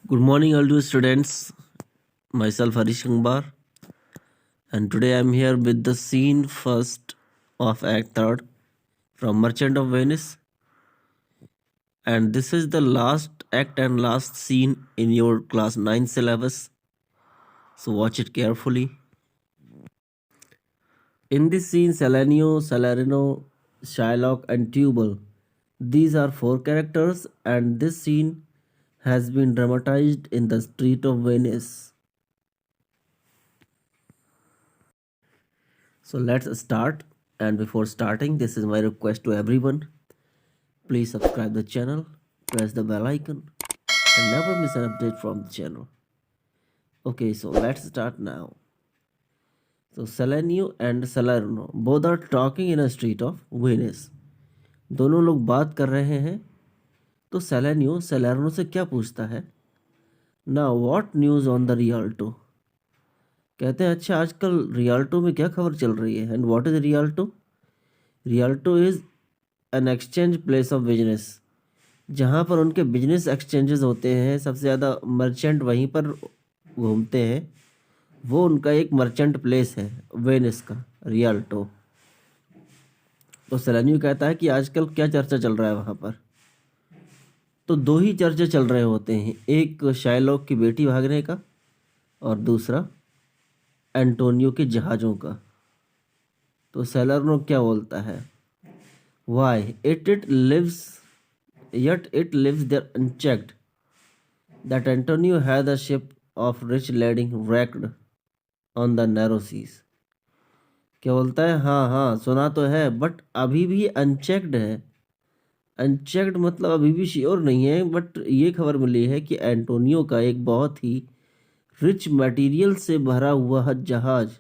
Good morning, all you students. Myself Harish Kangbar, and today I'm here with the scene first of Act Third from Merchant of Venice. And this is the last act and last scene in your class 9 syllabus. So watch it carefully. In this scene, Salenio, Salarino, Shylock, and Tubal. These are 4 characters, and this scene has been dramatized in the street of Venice. So let's start. And before starting, this is my request to everyone. Please subscribe the channel, press the bell icon, and never miss an update from the channel. Okay, so let's start now. So Salenio and Salerno both are talking in a street of Venice. दोनों लोग बात कर रहे हैं. तो Salenio Salerno से क्या पूछता है? Now what news on the Rialto? कहते हैं अच्छा आजकल रियाल्टो में क्या खबर चल रही है. And what is Rialto? Rialto is an exchange place of business, जहाँ पर उनके बिजनेस एक्सचेंजेस होते हैं. सबसे ज़्यादा मर्चेंट वहीं पर घूमते हैं. वो उनका एक मर्चेंट प्लेस है वेनिस का, रियाल्टो. तो सेलेनियो कहता है कि आजकल क्या चर्चा चल रहा है वहाँ पर. तो 2 ही चर्चे चल रहे होते हैं, एक शाइलॉक की बेटी भागने का और दूसरा एंटोनियो के जहाज़ों का. तो सेलेर्नो क्या बोलता है? Why it lives yet it lives there unchecked that Antonio had a ship of rich lading wrecked on the narrow seas. क्या बोलता है? हाँ सुना तो है, बट अभी भी अनचेक्ड है. अनचेक्ड मतलब अभी भी श्योर नहीं है, बट ये खबर मिली है कि एंटोनियो का एक बहुत ही रिच मटेरियल से भरा हुआ जहाज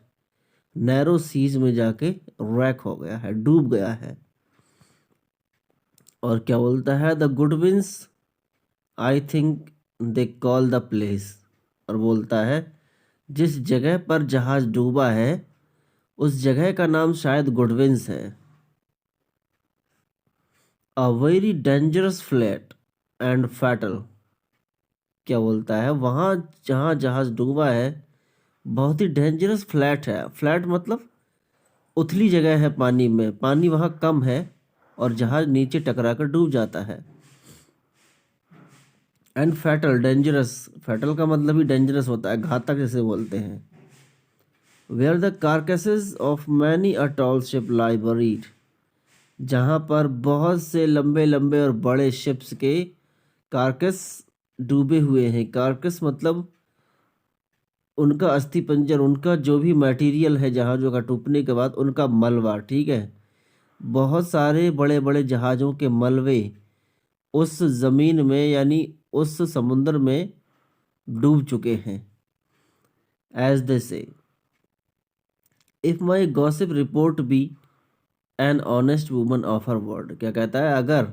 नैरो सीज में जाके रैक हो गया है, डूब गया है. और क्या बोलता है? The Goodwins I think they call the place. और बोलता है जिस जगह पर जहाज डूबा है उस जगह का नाम शायद गुडविंस है. A very dangerous flat and fatal. क्या बोलता है? वहाँ जहाँ जहाज डूबा है बहुत ही डेंजरस फ्लैट है. फ्लैट मतलब उथली जगह है पानी में, पानी वहाँ कम है और जहाज नीचे टकरा कर डूब जाता है. And fatal, dangerous. फैटल का मतलब ही डेंजरस होता है, घातक जिसे बोलते हैं. Where the carcasses of many a tall ship lie buried. जहाँ पर बहुत से लंबे लंबे और बड़े शिप्स के कार्कस डूबे हुए हैं. कार्कस मतलब उनका अस्थि पंजर, उनका जो भी मटेरियल है जहाज़ों का टूटने के बाद उनका मलबा. ठीक है, बहुत सारे बड़े बड़े जहाज़ों के मलबे उस ज़मीन में यानी उस समुंदर में डूब चुके हैं. As they say if my gossip report be an honest woman of her word. क्या कहता है? अगर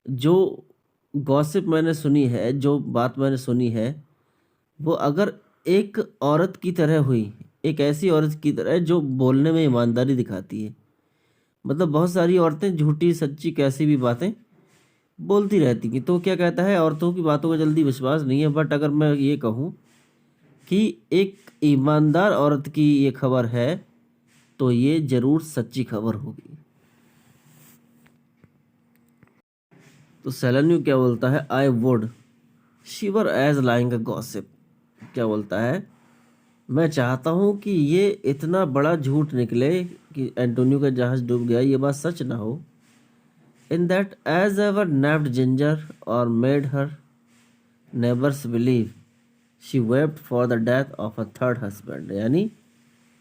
जो गॉसिप मैंने सुनी है, जो बात मैंने सुनी है, वो अगर एक औरत की तरह हुई, एक ऐसी औरत की तरह जो बोलने में ईमानदारी दिखाती है. मतलब बहुत सारी औरतें झूठी सच्ची कैसी भी बातें बोलती रहती हैं. तो क्या कहता है? औरतों की बातों का जल्दी विश्वास नहीं है, बट अगर मैं ये कहूँ कि एक ईमानदार औरत की ये खबर है तो ये जरूर सच्ची खबर होगी. तो सेलेन्यू क्या बोलता है? I would shiver as lying a gossip. क्या बोलता है? मैं चाहता हूँ कि ये इतना बड़ा झूठ निकले कि एंटोनियो का जहाज डूब गया, ये बात सच ना हो. In that as ever knapped ginger और made her neighbours believe she wept for the death of a third husband. यानी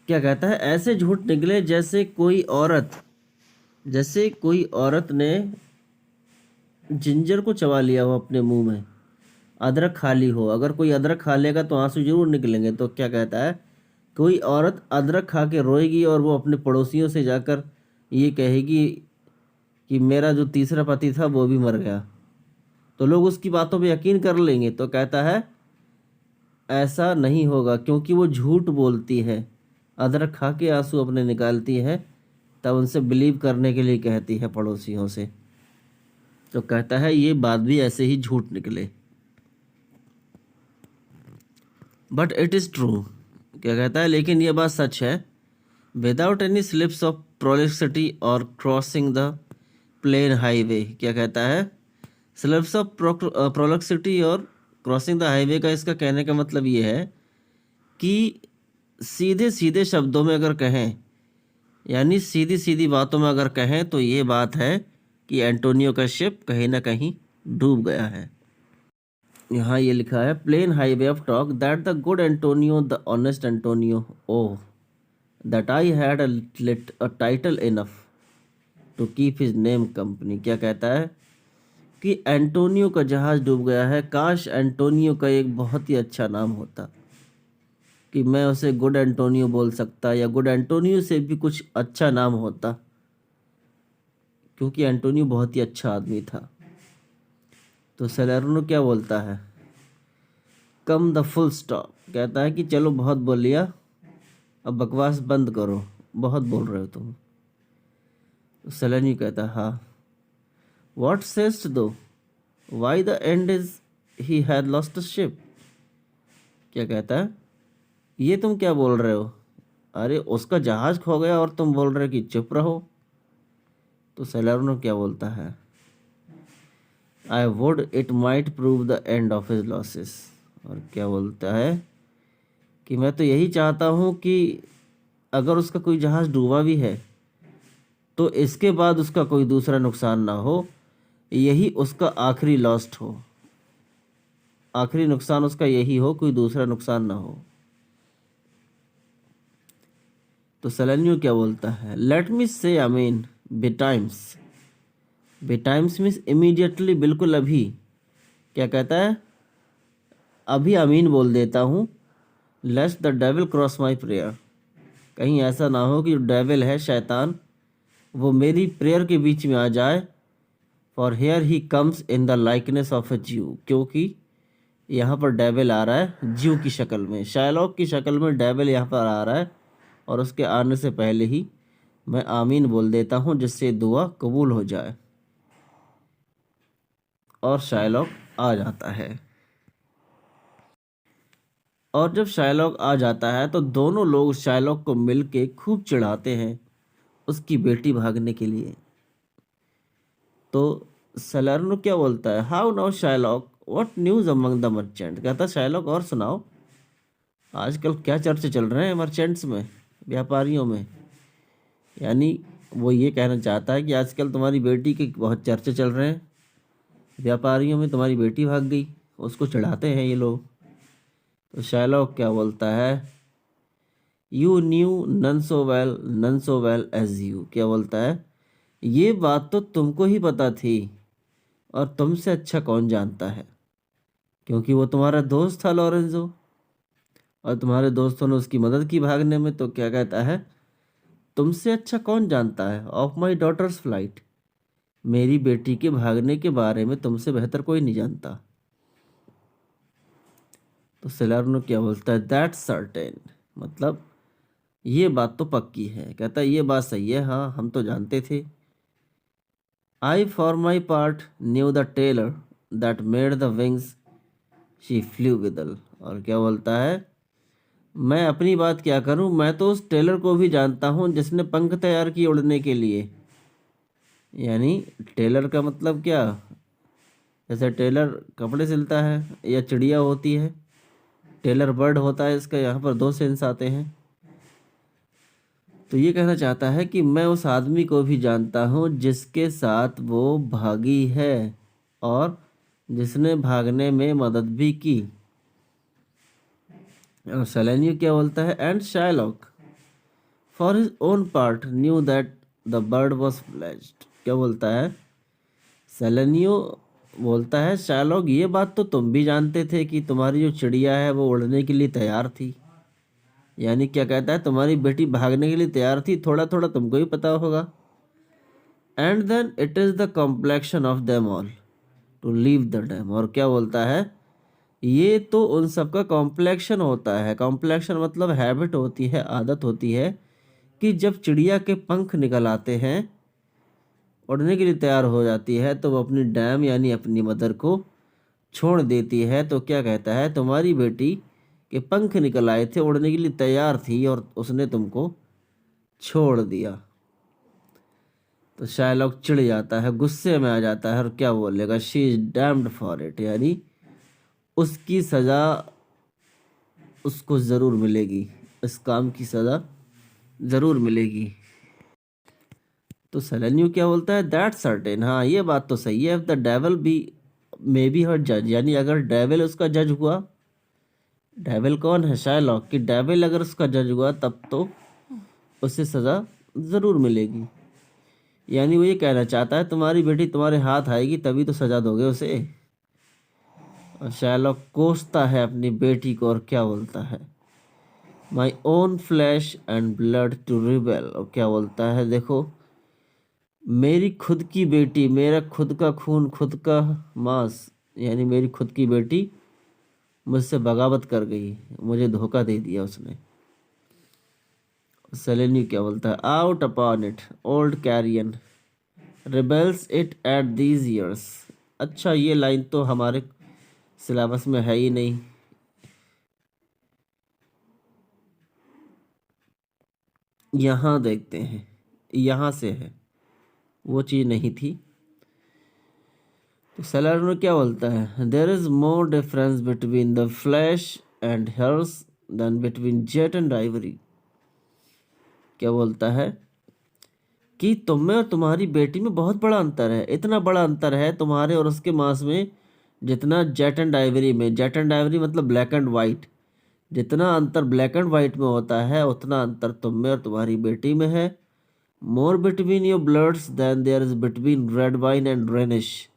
क्या कहता है? ऐसे झूठ निकले जैसे कोई औरत ने जिंजर को चबा लिया हो अपने मुंह में, अदरक खा ली हो. अगर कोई अदरक खा लेगा तो आंसू जरूर निकलेंगे. तो क्या कहता है? कोई औरत अदरक खा के रोएगी और वो अपने पड़ोसियों से जाकर ये कहेगी कि मेरा जो तीसरा पति था वो भी मर गया. तो लोग उसकी बातों पे यकीन कर लेंगे. तो कहता है ऐसा नहीं होगा, क्योंकि वो झूठ बोलती है, अदरक खा के आंसू अपने निकालती है, तब उनसे बिलीव करने के लिए कहती है पड़ोसियों से. तो कहता है ये बात भी ऐसे ही झूठ निकले. बट इट इज़ ट्रू, क्या कहता है, लेकिन ये बात सच है, विदाउट एनी स्लिप्स ऑफ प्रोलिक्सिटी और क्रॉसिंग द प्लेन हाईवे, क्या कहता है, स्लिप्स ऑफ प्रोलिक्सिटी और क्रॉसिंग द हाईवे का इसका कहने का मतलब ये है कि सीधे सीधे शब्दों में अगर कहें, यानी सीधी सीधी बातों में अगर कहें, तो ये बात है कि एंटोनियो का शिप कहीं ना कहीं डूब गया है। यहाँ ये लिखा है, plain highway of talk that the good Antonio, the honest Antonio, oh that I had a title enough to keep his name company, क्या कहता है कि एंटोनियो का जहाज़ डूब गया है, काश एंटोनियो का एक बहुत ही अच्छा नाम होता कि मैं उसे गुड एंटोनियो बोल सकता, या गुड एंटोनियो से भी कुछ अच्छा नाम होता, क्योंकि एंटोनियो बहुत ही अच्छा आदमी था। तो सैलर्नो क्या बोलता है, कम द फुल स्टॉप, कहता है कि चलो बहुत बोल लिया, अब बकवास बंद करो, बहुत बोल रहे हो तुम। तो सैलर्नो कहता है, हाँ, व्हाट सेस्ट दो, why the end is he had lost a ship, क्या कहता है, ये तुम क्या बोल रहे हो, अरे उसका जहाज खो गया और तुम बोल रहे कि चुप रहो। तो सैलर्नो क्या बोलता है, I would it might prove the end of his losses, और क्या बोलता है कि मैं तो यही चाहता हूँ कि अगर उसका कोई जहाज डूबा भी है तो इसके बाद उसका कोई दूसरा नुकसान ना हो, यही उसका आखिरी लॉस्ट हो, आखिरी नुकसान उसका यही हो, कोई दूसरा नुकसान ना हो। तो सैलर्नो क्या बोलता है, लेट मी से आमीन बेटाइम्स, बेटाइम्स मीन्स इमीडिएटली, बिल्कुल अभी, क्या कहता है, अभी आमीन बोल देता हूँ, lest the devil cross my prayer, कहीं ऐसा ना हो कि जो डेविल है, शैतान, वो मेरी प्रेयर के बीच में आ जाए, for here he comes in the likeness of a Jew, क्योंकि यहाँ पर डेविल आ रहा है ज्यू की शक्ल में, शायलॉक की शक्ल में डेविल यहाँ पर आ रहा है, और उसके आने से पहले ही मैं आमीन बोल देता हूँ, जिससे दुआ कबूल हो जाए, और शायलॉक आ जाता है। और जब शायलॉक आ जाता है तो दोनों लोग शायलॉक को मिल के खूब चिढ़ाते हैं उसकी बेटी भागने के लिए। तो सैलर्नो क्या बोलता है, how now Shylock, what news among the merchant, कहता है शायलॉक और सुनाओ, आजकल क्या चर्चे चल रहे हैं मर्चेंट्स में, व्यापारियों में, यानी वो ये कहना चाहता है कि आजकल तुम्हारी बेटी के बहुत चर्चे चल रहे हैं, व्यापारियों में तुम्हारी बेटी भाग गई, उसको चिढ़ाते हैं ये लोग। तो शायलॉक क्या बोलता है, you knew none so well as you, क्या बोलता है, ये बात तो तुमको ही पता थी, और तुमसे अच्छा कौन जानता है, क्योंकि वो तुम्हारा दोस्त था लॉरेंजो, और तुम्हारे दोस्तों ने उसकी मदद की भागने में, तो क्या कहता है, तुमसे अच्छा कौन जानता है, ऑफ माई डॉटर्स फ्लाइट, मेरी बेटी के भागने के बारे में तुमसे बेहतर कोई नहीं जानता। तो सैलर्नो क्या बोलता है, दैट्स सर्टेन, मतलब ये बात तो पक्की है, कहता है ये बात सही है, हाँ हम तो जानते थे। I for my part knew the tailor that made the wings she flew withal, और क्या बोलता है, मैं अपनी बात क्या करूं, मैं तो उस टेलर को भी जानता हूं जिसने पंख तैयार किए उड़ने के लिए, यानी टेलर का मतलब क्या, जैसे टेलर कपड़े सिलता है या चिड़िया होती है, टेलर बर्ड होता है, इसका यहाँ पर दो सेंस आते हैं। तो ये कहना चाहता है कि मैं उस आदमी को भी जानता हूँ जिसके साथ वो भागी है, और जिसने भागने में मदद भी की। और सैलर्नो क्या बोलता है, and Shylock for his own part knew that the bird was flashed, क्या बोलता है, सैलर्नो बोलता है, शायलॉक ये बात तो तुम भी जानते थे कि तुम्हारी जो चिड़िया है वो उड़ने के लिए तैयार थी, यानी क्या कहता है, तुम्हारी बेटी भागने के लिए तैयार थी, थोड़ा थोड़ा तुमको भी पता होगा। And then it is the complexion of them all to leave the dam, और क्या बोलता है, ये तो उन सब का कॉम्प्लेक्शन होता है, कॉम्प्लेक्शन मतलब हैबिट होती है, आदत होती है, कि जब चिड़िया के पंख निकल आते हैं, उड़ने के लिए तैयार हो जाती है, तो वो अपनी डैम यानी अपनी मदर को छोड़ देती है। तो क्या कहता है, तुम्हारी बेटी कि पंख निकल आए थे, उड़ने के लिए तैयार थी और उसने तुमको छोड़ दिया। तो शायलॉक चिढ़ जाता है, गुस्से में आ जाता है और क्या बोलेगा, she is damned for it, यानी उसकी सजा उसको जरूर मिलेगी, इस काम की सजा जरूर मिलेगी। तो सेलेन्यू क्या बोलता है, दैट सर्टेन, हाँ ये बात तो सही है, the devil be may be her जज, यानी अगर डेविल उसका जज हुआ, डेविल कौन है, शायलॉक, कि डेविल अगर उसका जज हुआ तब तो उसे सजा जरूर मिलेगी। यानी वो ये कहना चाहता है तुम्हारी बेटी तुम्हारे हाथ आएगी तभी तो सजा दोगे उसे। और शायलॉक कोसता है अपनी बेटी को और क्या बोलता है, my own flesh and blood to rebel, और क्या बोलता है, देखो मेरी खुद की बेटी, मेरा खुद का खून खुद का मांस, यानी मेरी खुद की बेटी मुझसे बगावत कर गई, मुझे धोखा दे दिया उसने। सेलेन्यू क्या बोलता है, out upon it old carrion rebels it at these years. अच्छा ये लाइन तो हमारे सिलेबस में है ही नहीं। यहाँ देखते हैं, यहाँ से है, वो चीज़ नहीं थी। तो सेलेन्यू क्या बोलता है, there is more difference between the flesh and hers than between jet and ivory. क्या बोलता है कि तुम में और तुम्हारी बेटी में बहुत बड़ा अंतर है, इतना बड़ा अंतर है तुम्हारे और उसके मांस में जितना जेट एंड आइवरी में, जेट एंड आइवरी मतलब ब्लैक एंड वाइट, जितना अंतर ब्लैक एंड वाइट में होता है उतना अंतर तुम में और तुम्हारी बेटी में है। More between your bloods than there is between red wine and Rhenish.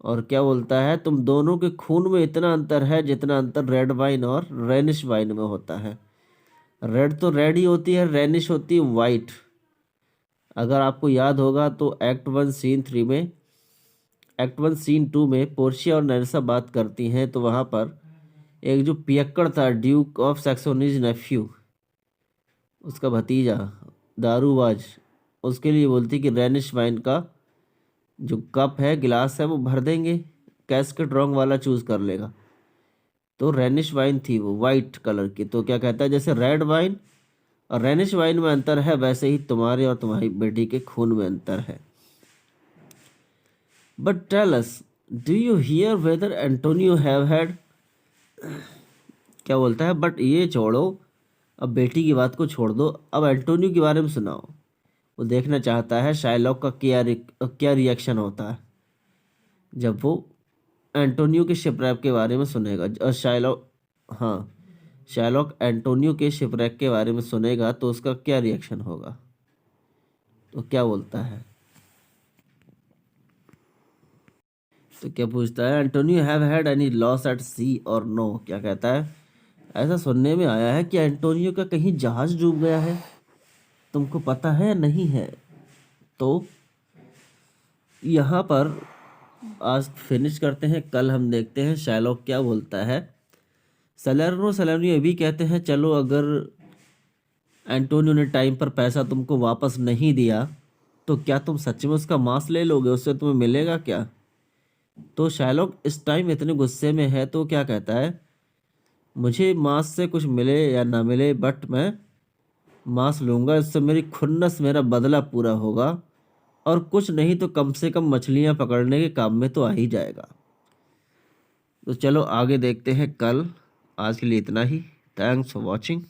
और क्या बोलता है, तुम दोनों के खून में इतना अंतर है जितना अंतर रेड वाइन और रेनिश वाइन में होता है। रेड तो रेड ही होती है, रेनिश होती है वाइट। अगर आपको याद होगा तो एक्ट 1 सीन 2 में पोर्शिया और नैरसा बात करती हैं, तो वहाँ पर एक जो पियक्कड़ था, ड्यूक ऑफ सैक्सोनीज नेफ्यू, उसका भतीजा दारूबाज, उसके लिए बोलती कि रेनिश वाइन का जो कप है, गिलास है, वो भर देंगे, कैस्केट रॉन्ग वाला चूज कर लेगा। तो रेनिश वाइन थी वो वाइट कलर की। तो क्या कहता है, जैसे रेड वाइन और रेनिश वाइन में अंतर है वैसे ही तुम्हारे और तुम्हारी बेटी के खून में अंतर है। But tell us, do you hear whether Antonio have had. क्या बोलता है, बट ये छोड़ो, अब बेटी की बात को छोड़ दो, अब एंटोनियो के बारे में सुनाओ। वो देखना चाहता है शाइलॉक का क्या रिएक्शन होता है जब वो एंटोनियो के शिपरैप के बारे में सुनेगा। और शाइलॉक एंटोनियो के शिपरैप के बारे में सुनेगा तो उसका क्या रिएक्शन होगा। तो क्या बोलता है, तो क्या पूछता है, Antonio have had any loss at sea और नो। क्या कहता है, ऐसा सुनने में आया है कि एंटोनियो का कहीं जहाज डूब गया है, तुमको पता है या नहीं है। तो यहाँ पर आज फिनिश करते हैं, कल हम देखते हैं शाइलॉक क्या बोलता है। सेलेन्यू ये भी कहते हैं, चलो अगर एंटोनियो ने टाइम पर पैसा तुमको वापस नहीं दिया तो क्या तुम सच में उसका मांस ले लोगे, उससे तुम्हें मिलेगा क्या। तो शाइलॉक इस टाइम इतने गुस्से में है तो क्या कहता है, मुझे मांस से कुछ मिले या ना मिले बट मैं मांस लूँगा, इससे मेरी खुन्नस, मेरा बदला पूरा होगा, और कुछ नहीं तो कम से कम मछलियाँ पकड़ने के काम में तो आ ही जाएगा। तो चलो आगे देखते हैं कल, आज के लिए इतना ही। Thanks for watching.